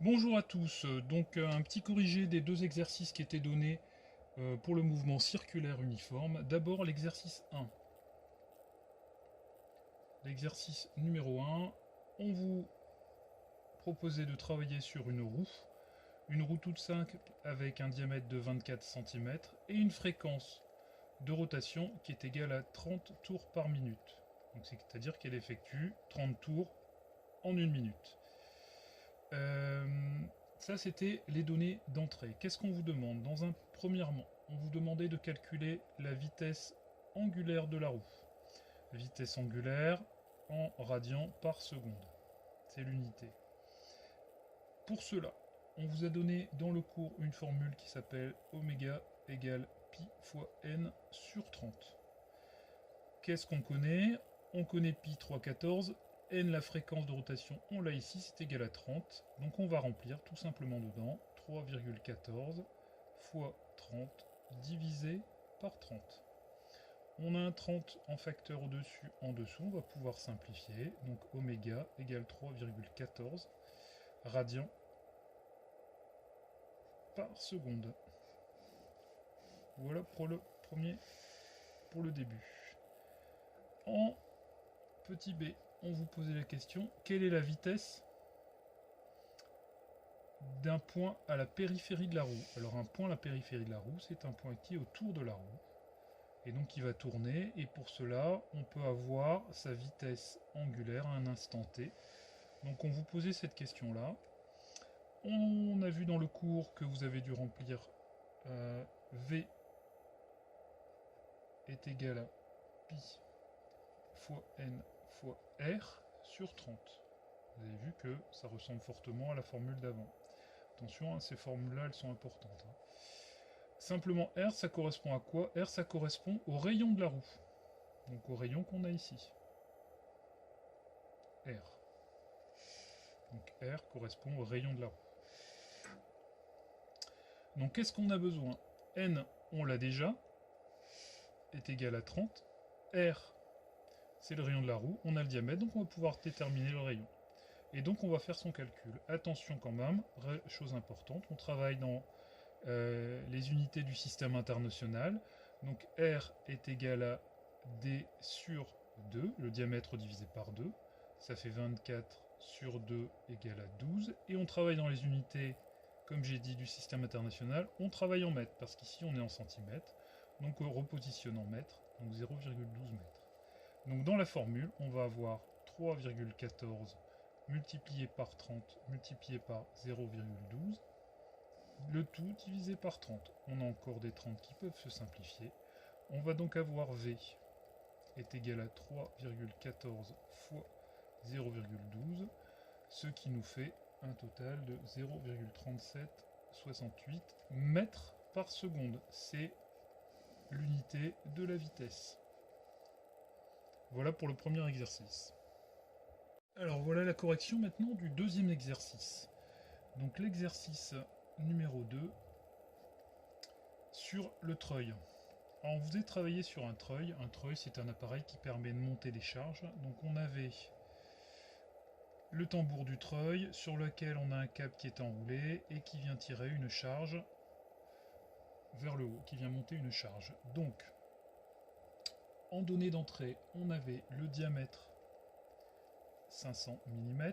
Bonjour à tous, donc un petit corrigé des deux exercices qui étaient donnés pour le mouvement circulaire uniforme. D'abord l'exercice 1. L'exercice numéro 1, on vous proposait de travailler sur une roue toute simple avec un diamètre de 24 cm et une fréquence de rotation qui est égale à 30 tours par minute. Donc c'est-à-dire qu'elle effectue 30 tours en une minute. Euh, Ça, c'était les données d'entrée. Qu'est-ce qu'on vous demande? Dans un premièrement, on vous demandait de calculer la vitesse angulaire de la roue. Vitesse angulaire en radians par seconde. C'est l'unité. Pour cela, on vous a donné dans le cours une formule qui s'appelle oméga égale pi fois n sur 30. Qu'est-ce qu'on connaît? On connaît pi 3,14. N, la fréquence de rotation, on l'a ici, c'est égal à 30. Donc on va remplir tout simplement dedans 3,14 fois 30 divisé par 30. On a un 30 en facteur au-dessus, en dessous, on va pouvoir simplifier. Donc oméga égale 3,14 radians par seconde. Voilà pour le premier, pour le début. En petit b, on vous posait la question, quelle est la vitesse d'un point à la périphérie de la roue? Alors un point à la périphérie de la roue, c'est un point qui est autour de la roue, et donc qui va tourner, et pour cela, on peut avoir sa vitesse angulaire à un instant t. Donc on vous posait cette question-là. On a vu dans le cours que vous avez dû remplir V est égal à pi fois n fois r sur 30. Vous avez vu que ça ressemble fortement à la formule d'avant. Attention, hein, ces formules-là, elles sont importantes. Hein. Simplement, R, ça correspond à quoi? R, ça correspond au rayon de la roue. Donc au rayon qu'on a ici. R. Donc R correspond au rayon de la roue. Donc qu'est-ce qu'on a besoin? N, on l'a déjà, est égal à 30. R, c'est le rayon de la roue. On a le diamètre, donc on va pouvoir déterminer le rayon. Et donc on va faire son calcul. Attention quand même, chose importante, on travaille dans les unités du système international. Donc R est égal à D sur 2, le diamètre divisé par 2. Ça fait 24 sur 2 égale à 12. Et on travaille dans les unités, comme j'ai dit, du système international. On travaille en mètres, parce qu'ici on est en centimètres. Donc on repositionne en mètres, donc 0,12 mètres. Donc dans la formule, on va avoir 3,14 multiplié par 30 multiplié par 0,12. Le tout divisé par 30. On a encore des 30 qui peuvent se simplifier. On va donc avoir V est égal à 3,14 fois 0,12, ce qui nous fait un total de 0,3768 mètres par seconde. C'est l'unité de la vitesse. Voilà pour le premier exercice. Alors voilà la correction maintenant du deuxième exercice. Donc l'exercice numéro 2 sur le treuil. Alors on vous a travaillé sur un treuil. Un treuil, c'est un appareil qui permet de monter des charges. Donc on avait le tambour du treuil sur lequel on a un câble qui est enroulé et qui vient tirer une charge vers le haut, qui vient monter une charge. Donc, en données d'entrée, on avait le diamètre 500 mm.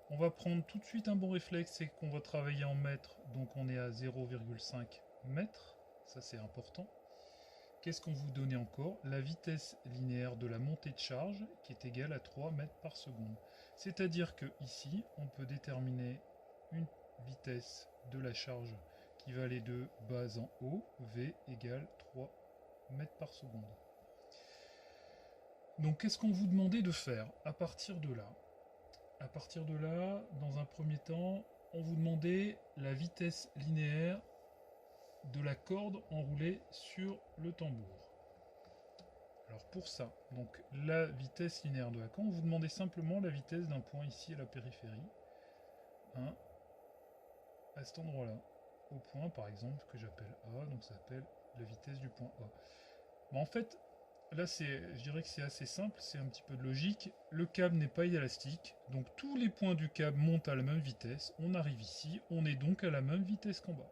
On va prendre tout de suite un bon réflexe, c'est qu'on va travailler en mètres, donc on est à 0,5 mètres. Ça c'est important. Qu'est-ce qu'on vous donnait encore? La vitesse linéaire de la montée de charge qui est égale à 3 mètres par seconde. C'est-à-dire que ici, on peut déterminer une vitesse de la charge qui va aller de bas en haut, V égale 3 mètres par seconde. Donc qu'est-ce qu'on vous demandait de faire à partir de là? À partir de là, dans un premier temps, on vous demandait la vitesse linéaire de la corde enroulée sur le tambour. Alors pour ça, donc la vitesse linéaire de la corde, on vous demandait simplement la vitesse d'un point ici à la périphérie, hein, à cet endroit-là, au point par exemple que j'appelle A, donc ça s'appelle la vitesse du point A. Mais en fait, là, je dirais que c'est assez simple, c'est un petit peu de logique. Le câble n'est pas élastique, donc tous les points du câble montent à la même vitesse. On arrive ici, on est donc à la même vitesse qu'en bas.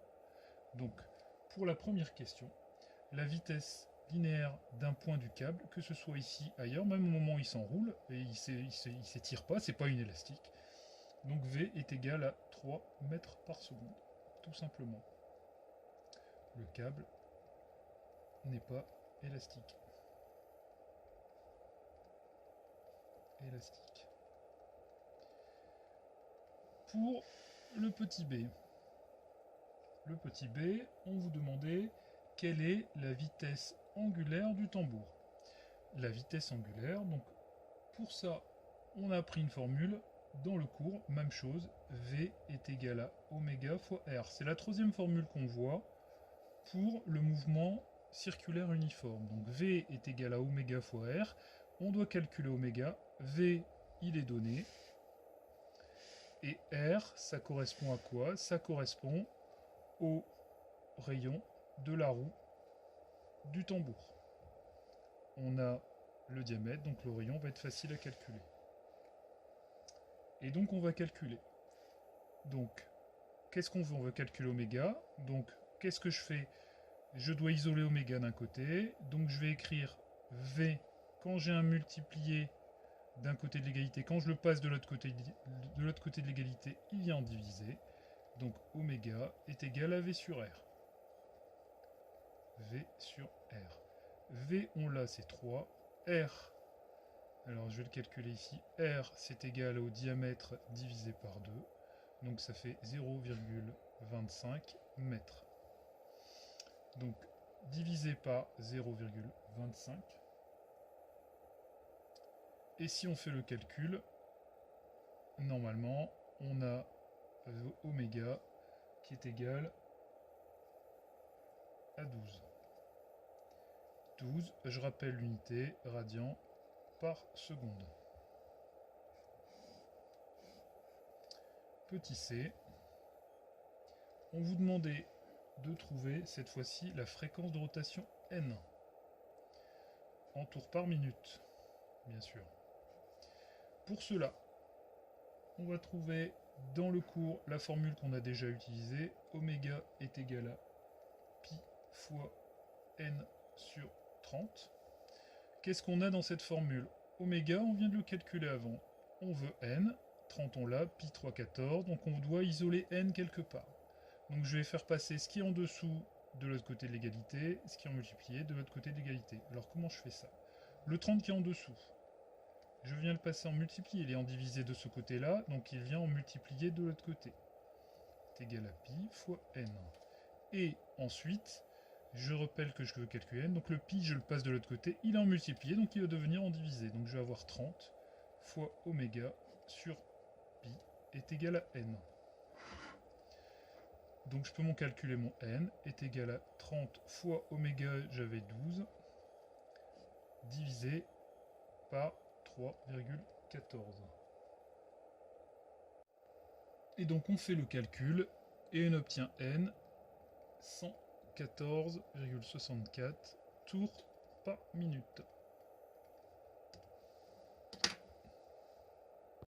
Donc, pour la première question, la vitesse linéaire d'un point du câble, que ce soit ici, ailleurs, même au moment où il s'enroule, et il s'étire pas, c'est pas une élastique. Donc V est égal à 3 mètres par seconde, tout simplement. Le câble n'est pas élastique. Pour le petit b, on vous demandait quelle est la vitesse angulaire du tambour. La vitesse angulaire, donc pour ça, on a pris une formule dans le cours, même chose, V est égal à oméga fois R. C'est la troisième formule qu'on voit pour le mouvement circulaire uniforme. Donc V est égal à oméga fois R. On doit calculer oméga. V, il est donné. Et R, ça correspond à quoi? Ça correspond au rayon de la roue du tambour. On a le diamètre, donc le rayon va être facile à calculer. Et donc on va calculer. Donc, qu'est-ce qu'on veut? On veut calculer oméga. Donc, qu'est-ce que je fais? Je dois isoler oméga d'un côté. Donc je vais écrire V quand j'ai un multiplié d'un côté de l'égalité. Quand je le passe de l'autre côté de l'égalité, il vient en diviser. Donc oméga est égal à V sur R. V sur R. V, on l'a, c'est 3. R, alors je vais le calculer ici. R, c'est égal au diamètre divisé par 2. Donc ça fait 0,25 mètres. Donc divisé par 0,25. Et si on fait le calcul, normalement, on a oméga qui est égal à 12. 12, je rappelle l'unité, radian par seconde. Petit c, on vous demandait de trouver cette fois-ci la fréquence de rotation n en tours par minute, bien sûr. Pour cela, on va trouver dans le cours la formule qu'on a déjà utilisée. Oméga est égal à pi fois n sur 30. Qu'est-ce qu'on a dans cette formule? Oméga, on vient de le calculer avant. On veut n, 30 on l'a, pi 3, 14, donc on doit isoler n quelque part. Donc je vais faire passer ce qui est en dessous de l'autre côté de l'égalité, ce qui est en multiplié de l'autre côté de l'égalité. Alors comment je fais ça? Le 30 qui est en dessous, je viens le passer en multiplié, il est en divisé de ce côté-là, donc il vient en multiplié de l'autre côté. C'est égal à pi fois n. Et ensuite, je rappelle que je veux calculer n, donc le pi, je le passe de l'autre côté, il est en multiplié, donc il va devenir en divisé. Donc je vais avoir 30 fois oméga sur pi est égal à n. Donc je peux m'en calculer, mon n est égal à 30 fois oméga, j'avais 12, divisé par 3,14. Et donc on fait le calcul et on obtient n 114,64 tours par minute.